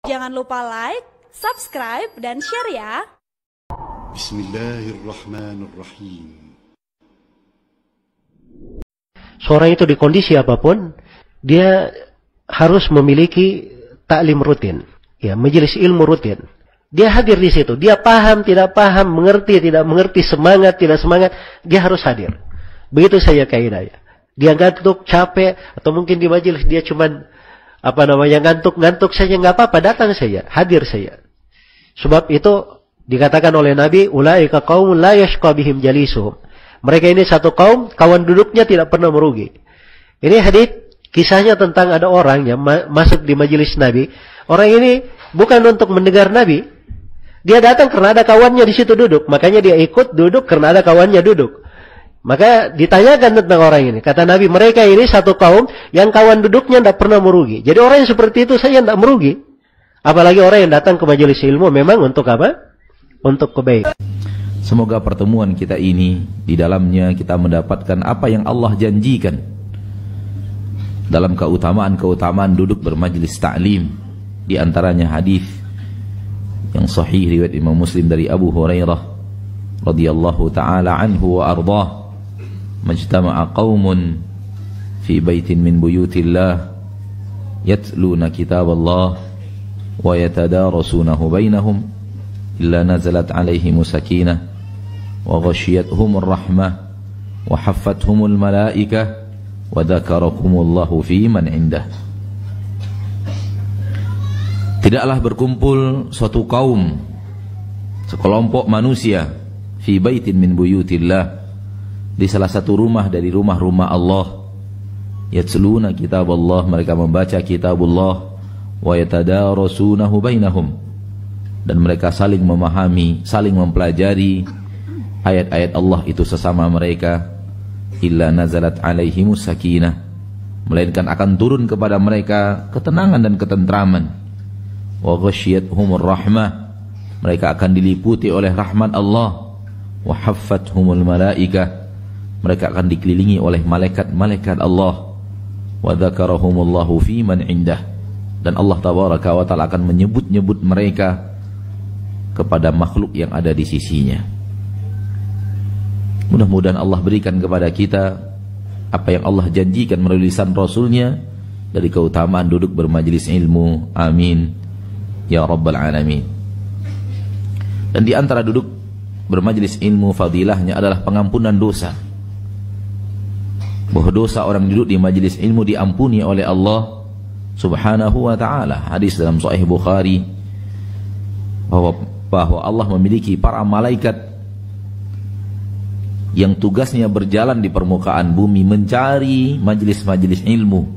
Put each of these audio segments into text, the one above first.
Jangan lupa like, subscribe, dan share ya. Bismillahirrahmanirrahim. Seorang itu di kondisi apapun, dia harus memiliki taklim rutin, ya, majelis ilmu rutin. Dia hadir di situ. Dia paham, tidak paham, mengerti, tidak mengerti, semangat, tidak semangat, dia harus hadir. Begitu saja kaidahnya. Dia ngantuk, capek, atau mungkin di majelis dia cuman ngantuk saja, nggak apa-apa, datang saja, hadir saja. Sebab itu dikatakan oleh Nabi, ulaika qaumun la yashqa bihim jalisuhum. Mereka ini satu kaum, kawan duduknya tidak pernah merugi. Ini hadits kisahnya tentang ada orang yang masuk di majelis Nabi. Orang ini bukan untuk mendengar Nabi. Dia datang karena ada kawannya di situ duduk. Makanya dia ikut duduk karena ada kawannya duduk. Maka ditanyakan tentang orang ini. Kata Nabi, mereka ini satu kaum yang kawan duduknya tidak pernah merugi. Jadi orang yang seperti itu saja tidak merugi. Apalagi orang yang datang ke majelis ilmu memang untuk apa? Untuk kebaikan. Semoga pertemuan kita ini di dalamnya kita mendapatkan apa yang Allah janjikan dalam keutamaan-keutamaan duduk bermajlis ta'lim. Di antaranya hadis yang sahih riwayat Imam Muslim dari Abu Hurairah radhiyallahu taala anhu wa ardhah, majtama'a qaumun fi baitin min buyutillah yatluna kitaballah wa yatadarasunahu bainahum illa nazalat alaihimus sakinah wa ghashiyatuhumur rahmah wa haffathumul malaikah wa dzakarakumullahu fi man indah. Tidaklah berkumpul suatu kaum, sekelompok manusia, fi baitin min buyutillah, di salah satu rumah dari rumah-rumah Allah, yatluna kitaballah, mereka membaca kitabullah, wa yatadarasunahu bainahum, dan mereka saling memahami, saling mempelajari ayat-ayat Allah itu sesama mereka, illa nazalat alaihimus sakinah, melainkan akan turun kepada mereka ketenangan dan ketentraman, wa ghasyiyatuhumur rahmah, mereka akan diliputi oleh rahmat Allah, wa haffathumul malaikah, mereka akan dikelilingi oleh malaikat-malaikat Allah, wa dzakarahumullahu fi man indah, dan Allah tabaraka wa taala akan menyebut-nyebut mereka kepada makhluk yang ada di sisinya. Mudah-mudahan Allah berikan kepada kita apa yang Allah janjikan melalui lisan Rasulnya dari keutamaan duduk bermajlis ilmu. Amin ya rabbal alamin. Dan di antara duduk bermajlis ilmu fadilahnya adalah pengampunan dosa. Bahwa dosa orang duduk di majlis ilmu diampuni oleh Allah subhanahu wa ta'ala. Hadis dalam Sahih Bukhari bahwa Allah memiliki para malaikat yang tugasnya berjalan di permukaan bumi mencari majlis-majlis ilmu.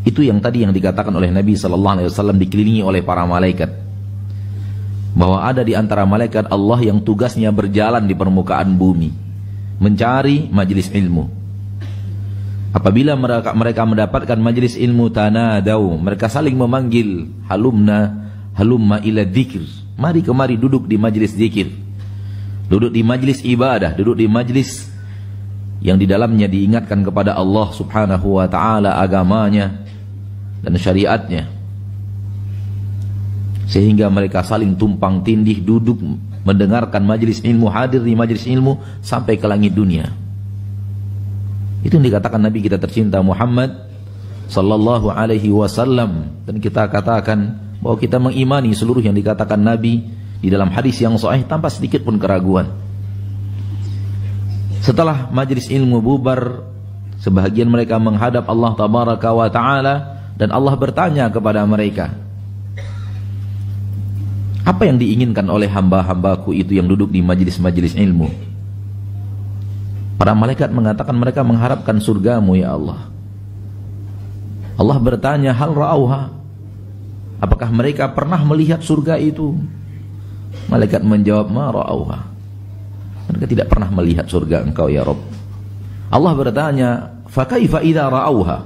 Itu yang tadi yang dikatakan oleh Nabi SAW, dikelilingi oleh para malaikat. Bahwa ada di antara malaikat Allah yang tugasnya berjalan di permukaan bumi mencari majlis ilmu. Apabila mereka mendapatkan majlis ilmu, tanadau, mereka saling memanggil, halumma ila dzikr, mari kemari duduk di majlis zikir, duduk di majlis ibadah, duduk di majlis yang di dalamnya diingatkan kepada Allah subhanahu wa ta'ala, agamanya dan syariatnya, sehingga mereka saling tumpang tindih duduk mendengarkan majlis ilmu, hadir di majlis ilmu sampai ke langit dunia. Itu yang dikatakan Nabi kita tercinta Muhammad sallallahu alaihi wasallam. Dan kita katakan bahwa kita mengimani seluruh yang dikatakan Nabi di dalam hadis yang sahih tanpa sedikit pun keraguan. Setelah majlis ilmu bubar, sebahagian mereka menghadap Allah tabaraka wa ta'ala, dan Allah bertanya kepada mereka, apa yang diinginkan oleh hamba-hambaku itu yang duduk di majlis-majlis ilmu? Para malaikat mengatakan mereka mengharapkan surgamu ya Allah. Allah bertanya, hal ra'auha, apakah mereka pernah melihat surga itu? Malaikat menjawab, ma ra'auha, mereka tidak pernah melihat surga engkau ya Rabb. Allah bertanya, fa kaifa idza ra'auha,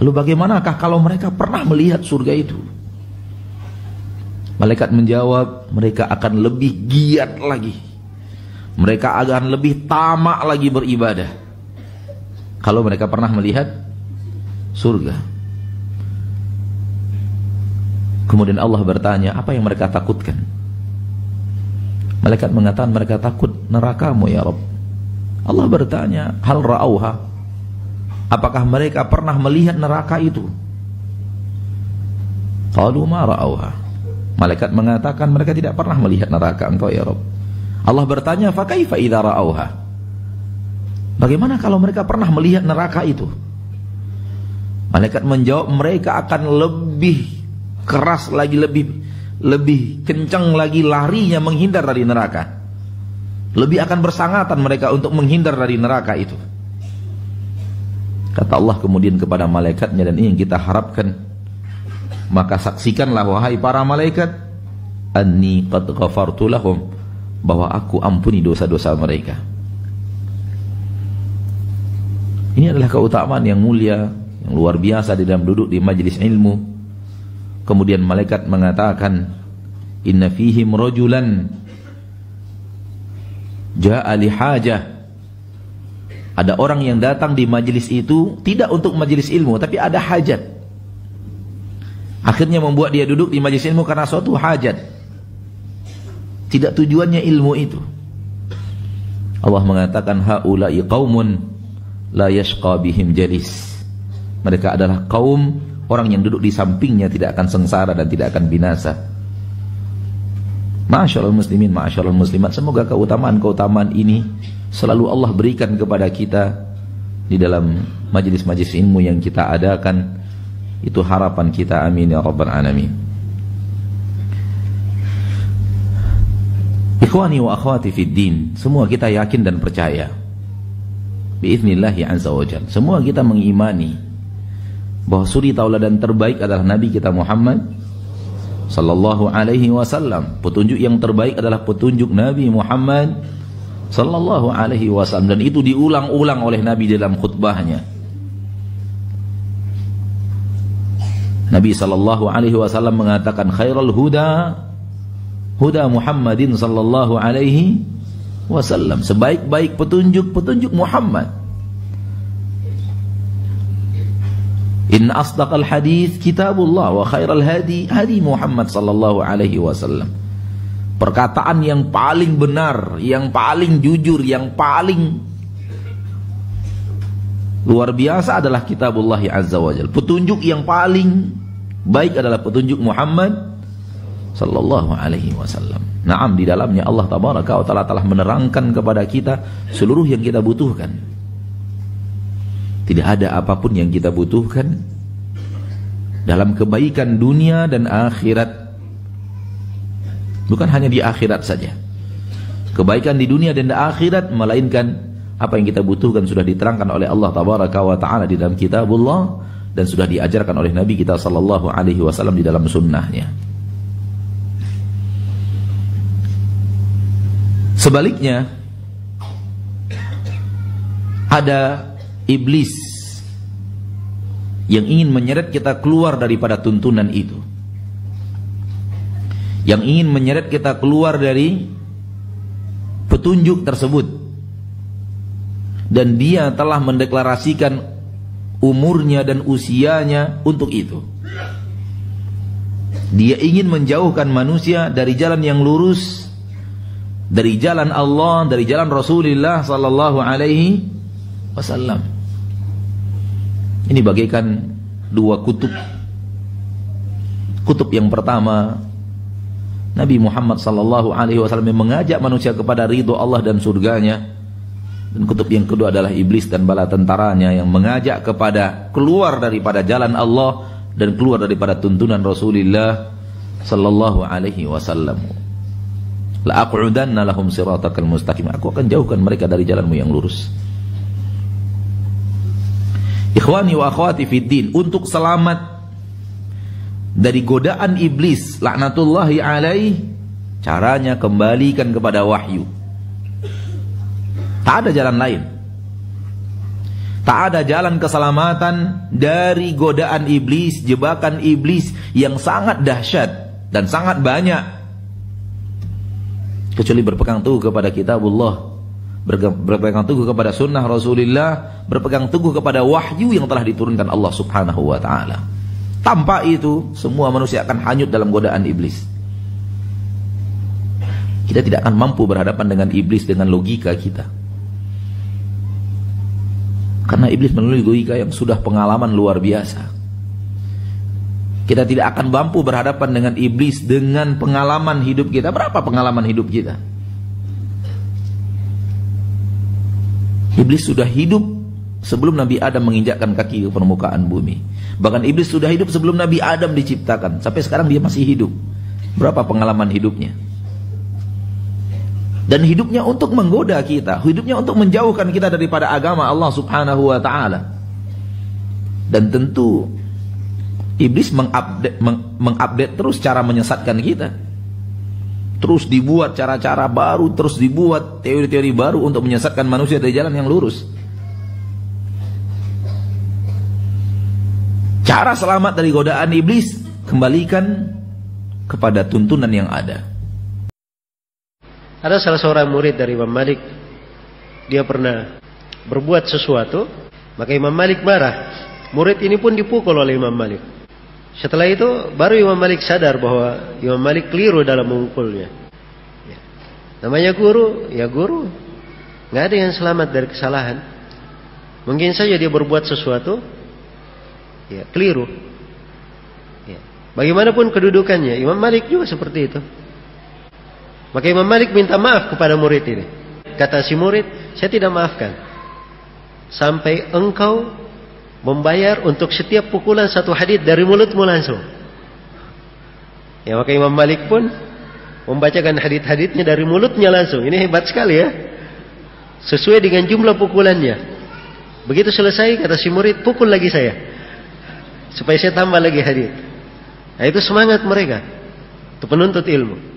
lalu bagaimanakah kalau mereka pernah melihat surga itu? Malaikat menjawab, mereka akan lebih giat lagi, mereka akan lebih tamak lagi beribadah kalau mereka pernah melihat surga. Kemudian Allah bertanya, apa yang mereka takutkan? Malaikat mengatakan mereka takut nerakamu ya Rabb. Allah bertanya, hal ra'auha, apakah mereka pernah melihat neraka itu? Qalu ma ra'auha. Malaikat mengatakan mereka tidak pernah melihat neraka engkau ya Rabb. Allah bertanya, fa kaifa idza ra'auha? Bagaimana kalau mereka pernah melihat neraka itu? Malaikat menjawab, mereka akan lebih keras lagi, lebih kencang lagi larinya menghindar dari neraka. Lebih akan bersangatan mereka untuk menghindar dari neraka itu. Kata Allah kemudian kepada malaikatnya, dan ini yang kita harapkan, maka saksikanlah wahai para malaikat, anni qad ghafartu lahum, bahwa aku ampuni dosa-dosa mereka. Ini adalah keutamaan yang mulia, yang luar biasa di dalam duduk di majelis ilmu. Kemudian malaikat mengatakan, inna fihim rajulan ja'a li hajah. Ada orang yang datang di majelis itu tidak untuk majelis ilmu, tapi ada hajat. Akhirnya membuat dia duduk di majelis ilmu karena suatu hajat. Tidak tujuannya ilmu itu. Allah mengatakan, haula'i qaumun la yashqa bihim jalis. Mereka adalah kaum, orang yang duduk di sampingnya tidak akan sengsara dan tidak akan binasa. Ma'asyiral muslimin, ma'asyiral muslimat, semoga keutamaan-keutamaan ini selalu Allah berikan kepada kita di dalam majlis-majlis ilmu yang kita adakan. Itu harapan kita, amin ya rabbal alamin. Ikhwani wa akhwati fid din, semua kita yakin dan percaya biiznillahi azza wajalla, semua kita mengimani bahwa suri tauladan terbaik adalah Nabi kita Muhammad sallallahu alaihi wasallam. Petunjuk yang terbaik adalah petunjuk Nabi Muhammad sallallahu alaihi wasallam, dan itu diulang-ulang oleh Nabi dalam khutbahnya. Nabi sallallahu alaihi wasallam mengatakan, khairul huda huda Muhammadin sallallahu alaihi wasallam. Sebaik-baik petunjuk, petunjuk Muhammad. Inna asdaqal hadits kitabullah wa khairal hadi hadi Muhammad sallallahu alaihi wasallam. Perkataan yang paling benar, yang paling jujur, yang paling luar biasa adalah kitabullah azza wajalla. Petunjuk yang paling baik adalah petunjuk Muhammad sallallahu alaihi wasallam. Naam, di dalamnya Allah tabaraka wa taala telah menerangkan kepada kita seluruh yang kita butuhkan. Tidak ada apapun yang kita butuhkan dalam kebaikan dunia dan akhirat. Bukan hanya di akhirat saja, kebaikan di dunia dan di akhirat, melainkan apa yang kita butuhkan sudah diterangkan oleh Allah tabaraka wa taala di dalam kitabullah, dan sudah diajarkan oleh Nabi kita sallallahu alaihi wasallam di dalam sunnahnya. Sebaliknya, ada iblis yang ingin menyeret kita keluar daripada tuntunan itu, yang ingin menyeret kita keluar dari petunjuk tersebut, dan dia telah mendeklarasikan umurnya dan usianya untuk itu. Dia ingin menjauhkan manusia dari jalan yang lurus, dari jalan Allah, dari jalan Rasulullah sallallahu alaihi wasallam. Ini bagaikan dua kutub. Kutub yang pertama, Nabi Muhammad sallallahu alaihi wasallam yang mengajak manusia kepada ridho Allah dan surganya. Dan kutub yang kedua adalah iblis dan bala tentaranya yang mengajak kepada keluar daripada jalan Allah dan keluar daripada tuntunan Rasulullah sallallahu alaihi wasallam. La aqudanna lahum siratakal mustaqim. Aku akan jauhkan mereka dari jalanmu yang lurus. Ikhwani wa akhwati fid din, untuk selamat dari godaan iblis laknatullahi alaih, caranya kembalikan kepada wahyu. Tak ada jalan lain. Tak ada jalan keselamatan dari godaan iblis, jebakan iblis yang sangat dahsyat dan sangat banyak, kecuali berpegang teguh kepada kitabullah, berpegang teguh kepada sunnah Rasulullah, berpegang teguh kepada wahyu yang telah diturunkan Allah subhanahu wa ta'ala. Tanpa itu, semua manusia akan hanyut dalam godaan iblis. Kita tidak akan mampu berhadapan dengan iblis dengan logika kita. Karena iblis melalui logika yang sudah pengalaman luar biasa. Kita tidak akan mampu berhadapan dengan iblis dengan pengalaman hidup kita. Berapa pengalaman hidup kita? Iblis sudah hidup sebelum Nabi Adam menginjakkan kaki ke permukaan bumi. Bahkan iblis sudah hidup sebelum Nabi Adam diciptakan. Sampai sekarang dia masih hidup. Berapa pengalaman hidupnya? Dan hidupnya untuk menggoda kita, hidupnya untuk menjauhkan kita daripada agama Allah Subhanahu wa ta'ala. Dan tentu iblis mengupdate terus cara menyesatkan kita. Terus dibuat cara-cara baru, terus dibuat teori-teori baru untuk menyesatkan manusia dari jalan yang lurus. Cara selamat dari godaan iblis, kembalikan kepada tuntunan yang ada. Ada salah seorang murid dari Imam Malik, dia pernah berbuat sesuatu, maka Imam Malik marah. Murid ini pun dipukul oleh Imam Malik. Setelah itu baru Imam Malik sadar bahwa Imam Malik keliru dalam memukulnya. Ya. Namanya guru, ya guru. Nggak ada yang selamat dari kesalahan. Mungkin saja dia berbuat sesuatu, ya keliru. Ya. Bagaimanapun kedudukannya, Imam Malik juga seperti itu. Maka Imam Malik minta maaf kepada murid ini. Kata si murid, saya tidak maafkan sampai engkau membayar untuk setiap pukulan satu hadits dari mulutmu langsung. Ya, maka Imam Malik pun membacakan hadits-haditsnya dari mulutnya langsung. Ini hebat sekali ya. Sesuai dengan jumlah pukulannya. Begitu selesai, kata si murid, pukul lagi saya, supaya saya tambah lagi hadits. Nah, itu semangat mereka, itu penuntut ilmu.